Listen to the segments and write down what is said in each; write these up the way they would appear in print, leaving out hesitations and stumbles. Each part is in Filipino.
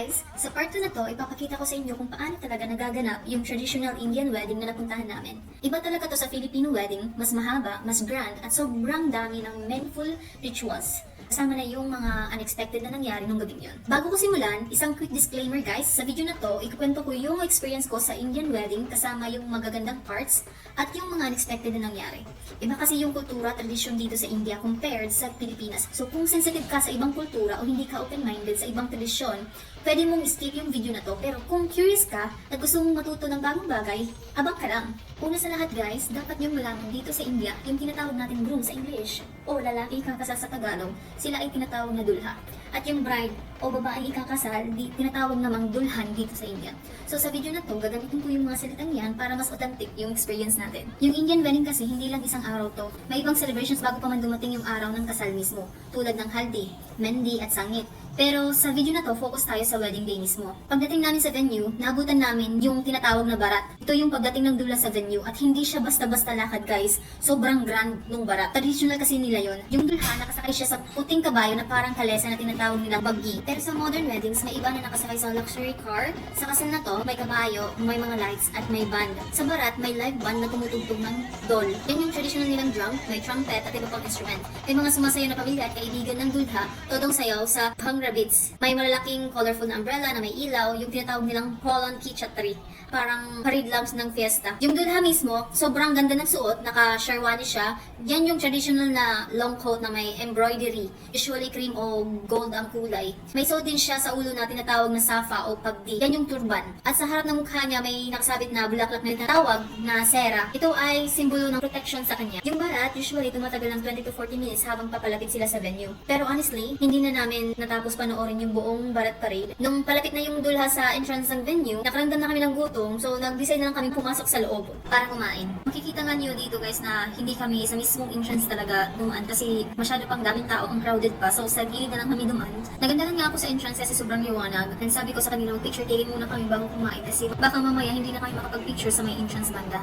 guys! Sa part 2 na to, ipapakita ko sa inyo kung paano talaga nagaganap yung traditional Indian wedding na napuntahan namin. Iba talaga to sa Filipino wedding, mas mahaba, mas grand, at sobrang dami ng meaningful rituals. Kasama na yung mga unexpected na nangyari nung gabing yun. Bago ko simulan, isang quick disclaimer guys, sa video na to, ikukwento ko yung experience ko sa Indian wedding kasama yung magagandang parts at yung mga unexpected na nangyari. Iba kasi yung kultura, tradisyon dito sa India compared sa Pilipinas. So kung sensitive ka sa ibang kultura o hindi ka open-minded sa ibang tradisyon, pwede mong skip yung video na to. Pero kung curious ka at gusto mong matuto ng bagong bagay, abang ka lang. Una sa lahat guys, dapat niyong malaman dito sa India yung tinatawag natin groom sa English o lalaki ikakasal sa Tagalog, sila ay tinatawag na dulha. At yung bride o babae ikakasal, tinatawag namang dulhan dito sa India. So sa video na to, gagamitin ko yung mga salitang yan para mas authentic yung experience natin. Yung Indian wedding kasi hindi lang isang araw to. May ibang celebrations bago pa man dumating yung araw ng kasal mismo, tulad ng haldi, mendi at sangit. Pero sa video na to, focus tayo sa wedding day mismo. Pagdating namin sa venue, naabutan namin yung tinatawag na barat. Ito yung pagdating ng dula sa venue at hindi siya basta-basta lakad guys. Sobrang grand nung barat. Traditional kasi nila yon. Yung dulha, nakasakay siya sa puting kabayo na parang kalesa na tinatawag nilang baggi. Pero sa modern weddings, may iba na nakasakay sa luxury car. Sa kasal na to, may kabayo, may mga lights at may band. Sa barat, may live band na tumutugtog ng dol. Yan yung traditional nilang drum, may trumpet at iba pang instrument. May mga sumasayaw na pamilya at kaibigan ng dulha, todong sayaw sa rabbits. May malalaking colorful na umbrella na may ilaw, yung tinatawag nilang Holland Kichatri. Parang parade lamps ng fiesta. Yung dulha mismo, sobrang ganda ng suot, naka-sherwani siya. Yan yung traditional na long coat na may embroidery. Usually cream o gold ang kulay. May suot din siya sa ulo na tinatawag na safa o pagdi. Yan yung turban. At sa harap ng mukha niya may nakasabit na bulaklak na tinatawag na sera. Ito ay simbolo ng protection sa kanya. Yung barat, usually tumatagal ng 20 to 40 minutes habang papalapit sila sa venue. Pero honestly, hindi na namin natapos panoorin yung buong barat parade. Nung palapit na yung dulha sa entrance ng venue, nakaramdam na kami ng gutom, so nag-decide na lang kami pumasok sa loob para kumain. Makikita nga niyo dito guys na hindi kami sa mismong entrance talaga dumaan kasi masyado pang daming tao, ang crowded pa, so sa gilid na lang kami dumaan. Naganda lang nga ako sa entrance kasi sobrang liwanag. And sabi ko sa kanila, picture taking muna kami bago kumain kasi baka mamaya hindi na kami makapag-picture sa may entrance banda.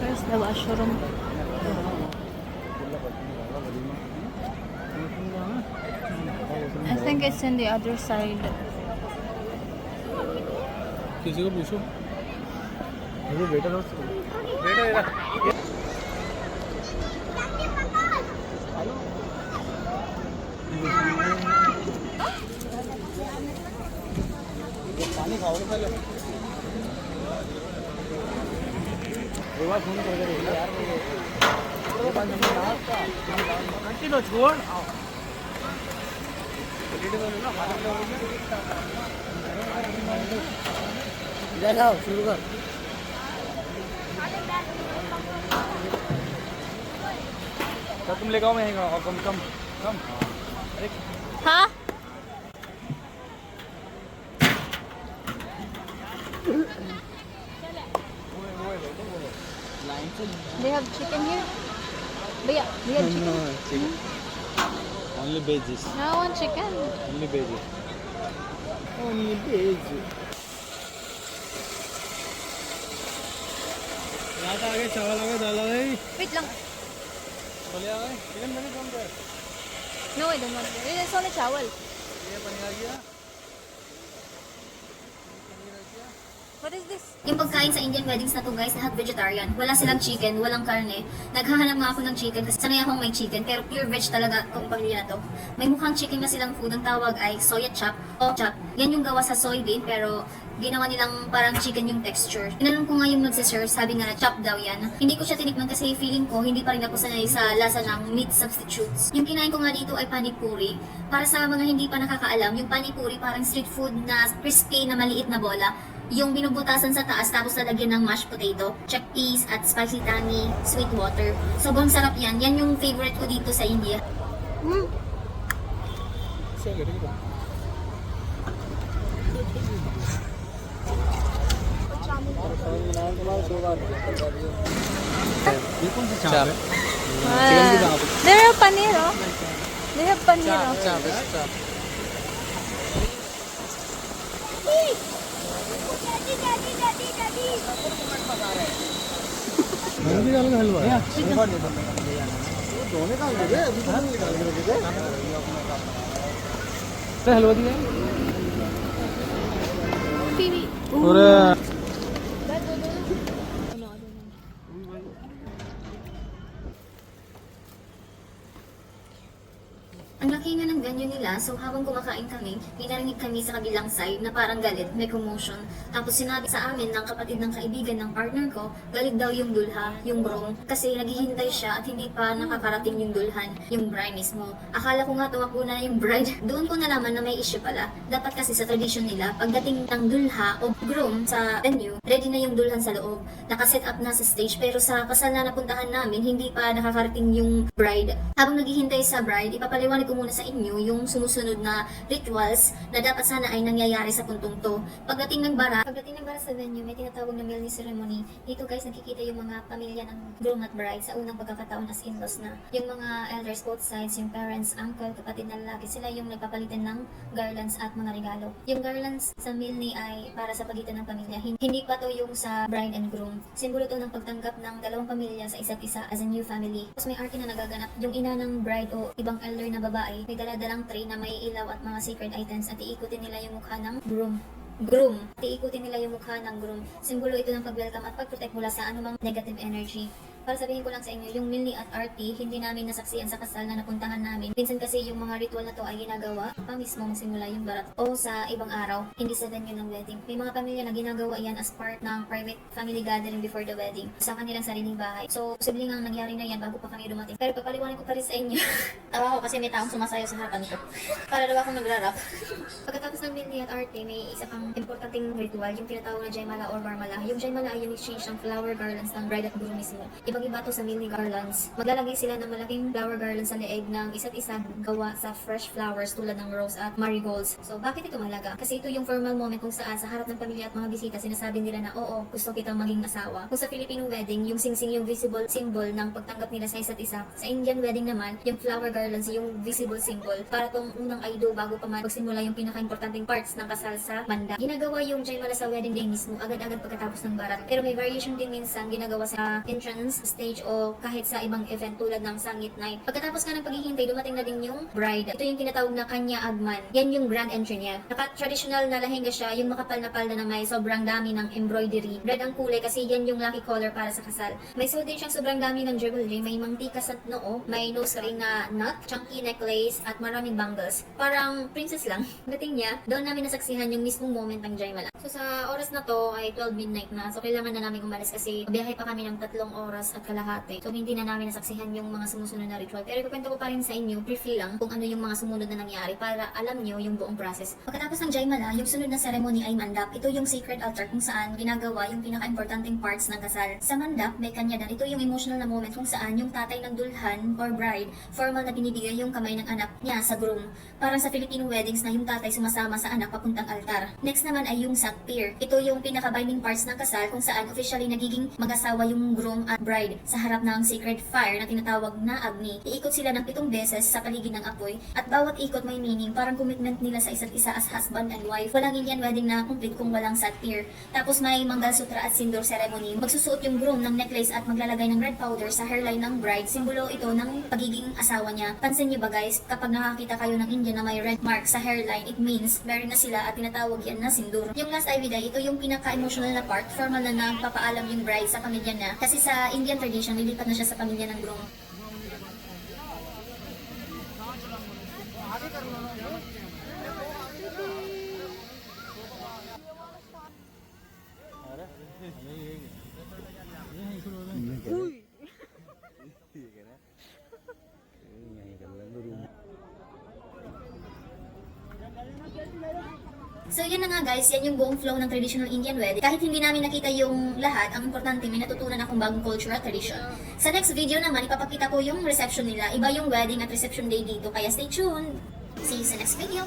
Where's the washroom? I think it's in the other side. किसी को पूछो मुझे बेटा पानी खाओगे पहले फोन करके देख यार आंटी लो छोड़ जाओ शुरू कर तो तुम लेके आओ मैं और कम कम कम Huh? They have chicken here? Bhaiya, we have chicken. No, chicken. Only veggies. No, I want chicken. Only veggies. Only veggies. यहाँ तो आगे चावल आ गए दाल आ गई Wait lang. छोले आ गए चिकन मैंने कम कर No, I don't want it. It's only chawal. ये पनीर आ गया What is this? Yung pagkain sa Indian weddings na to guys, lahat vegetarian. Wala silang chicken, walang karne. Naghahanap nga ako ng chicken kasi sanay akong may chicken, pero pure veg talaga itong pamilya na to. May mukhang chicken na silang food, ang tawag ay soya chop o chop. Yan yung gawa sa soybean, pero ginawa nilang parang chicken yung texture. Tinanong ko nga yung nagsiserve, sabi nga na chop daw yan. Hindi ko siya tinikman kasi feeling ko hindi pa rin ako sanay sa lasa ng meat substitutes. Yung kinain ko nga dito ay panipuri. Para sa mga hindi pa nakakaalam, yung panipuri parang street food na crispy na maliit na bola. Yung binubutasan sa taas tapos lalagyan ng mashed potato, chickpeas at spicy tangy sweet water. Sobrang sarap yan. Yan yung favorite ko dito sa India. ये कौन सी चाप है? Chicken di ba? They have paneer, oh. They have paneer, oh. चाप हलवा दिया और Ang laki nga ng venue nila, so habang kumakain kami, may narinig kami sa kabilang side na parang galit, may commotion. Tapos sinabi sa amin ng kapatid ng kaibigan ng partner ko, galit daw yung dulha, yung groom, kasi naghihintay siya at hindi pa nakakarating yung dulhan, yung bride mismo. Akala ko nga tumakbo na yung bride. Doon ko nalaman na may issue pala. Dapat kasi sa tradition nila, pagdating ng dulha o groom sa venue, ready na yung dulhan sa loob. Nakaset up na sa stage, pero sa kasal na napuntahan namin, hindi pa nakakarating yung bride. Habang naghihintay sa bride, ipapaliwanag ko muna sa inyo yung sumusunod na rituals na dapat sana ay nangyayari sa puntong to. Pagdating ng barat sa venue, may tinatawag na milni ceremony. Dito guys, nakikita yung mga pamilya ng groom at bride sa unang pagkakataon as in-laws na. Yung mga elders both sides, yung parents, uncle, kapatid na lalaki, sila yung nagpapalitan ng garlands at mga regalo. Yung garlands sa milni ay para sa pagitan ng pamilya. Hindi pa to yung sa bride and groom. Simbolo to ng pagtanggap ng dalawang pamilya sa isa't isa as a new family. Tapos may arti na nagaganap. Yung ina ng bride o ibang elder na babae, may daladalang tray na may ilaw at mga sacred items at iikutin nila yung mukha ng groom. Iikutin nila yung mukha ng groom. Simbolo ito ng pag-welcome at pag-protect mula sa anumang negative energy. Para sabihin ko lang sa inyo, yung milni at arti, hindi namin nasaksiyan sa kasal na napuntahan namin. Minsan kasi yung mga ritual na to ay ginagawa pa mismo simula yung barat o sa ibang araw, hindi sa venue ng wedding. May mga pamilya na ginagawa yan as part ng private family gathering before the wedding sa kanilang sariling bahay. So, posibleng ang nangyari na yan bago pa kami dumating. Pero papaliwanag ko pa rin sa inyo. Tawa ko kasi may taong sumasayaw sa harapan ko. Para daw akong nagrarap. Pagkatapos ng milni at arti, may isa pang importanteng ritual, yung tinatawag na Jaimala or Varmala. Yung Jaimala ay yung exchange ng flower garlands ng bride at groom mismo. Ibang-iba to sa milni garlands. Maglalagay sila ng malaking flower garlands sa leeg ng isa't isa gawa sa fresh flowers tulad ng rose at marigolds. So, bakit ito mahalaga? Kasi ito yung formal moment kung saan sa harap ng pamilya at mga bisita sinasabi nila na oo, gusto kitang maging asawa. Kung sa Filipino wedding, yung singsing yung visible symbol ng pagtanggap nila sa isa't isa. Sa Indian wedding naman, yung flower garlands yung visible symbol para tong unang aido bago pa man magsimula yung pinaka-importanting parts ng kasal sa manda. Ginagawa yung Jaimala sa wedding day mismo, agad-agad pagkatapos ng barat. Pero may variation din minsan ginagawa sa entrance stage o kahit sa ibang event tulad ng Sangit Night. Pagkatapos nga ng paghihintay, dumating na din yung bride. Ito yung tinatawag na Kanya Agman. Yan yung grand entry niya. Naka-traditional na lehenga siya, yung makapal na palda na may sobrang dami ng embroidery. Red ang kulay kasi yan yung lucky color para sa kasal. May suot din siyang sobrang dami ng jewelry, may mantika sa noo, may nose ring na nut, chunky necklace, at maraming bangles. Parang princess lang. Dating niya, doon namin nasaksihan yung mismong moment ng Jaimala. So sa oras na to ay 12 midnight na. So kailangan na namin umalis kasi biyahe pa kami ng 3 oras at kalahati. So hindi na namin nasaksihan yung mga sumusunod na ritual. Pero ikukwento ko pa rin sa inyo, briefly lang, kung ano yung mga sumunod na nangyari para alam nyo yung buong process. Pagkatapos ng Jaimala, yung sunod na ceremony ay mandap. Ito yung sacred altar kung saan ginagawa yung pinaka-importanting parts ng kasal. Sa mandap, may kanyadan. Ito yung emotional na moment kung saan yung tatay ng dulhan or bride, formal na binibigay yung kamay ng anak niya sa groom. Parang sa Filipino weddings na yung tatay sumasama sa anak papuntang altar. Next naman ay yung sakpir. Ito yung pinaka-binding parts ng kasal kung saan officially nagiging mag-asawa yung groom at bride. bride sa harap ng sacred fire na tinatawag na Agni. Iikot sila ng 7 beses sa paligid ng apoy at bawat ikot may meaning, parang commitment nila sa isa't isa as husband and wife. Walang Indian wedding na complete kung walang satir. Tapos may Mangalsutra at Sindoor ceremony. Magsusuot yung groom ng necklace at maglalagay ng red powder sa hairline ng bride. Simbolo ito ng pagiging asawa niya. Pansin niyo ba guys, kapag nakakita kayo ng Indian na may red mark sa hairline, it means married na sila at tinatawag yan na sindur. Yung last Ivy Day, ito yung pinaka-emotional na part. Formal na nagpapaalam yung bride sa pamilya na. Kasi sa Indian tradition, lilipat na siya sa pamilya ng groom. So yun na nga guys, yan yung buong flow ng traditional Indian wedding. Kahit hindi namin nakita yung lahat, ang importante may natutunan akong bagong cultural tradition. Sa next video naman, ipapakita ko yung reception nila. Iba yung wedding at reception day dito, kaya stay tuned! See you sa next video!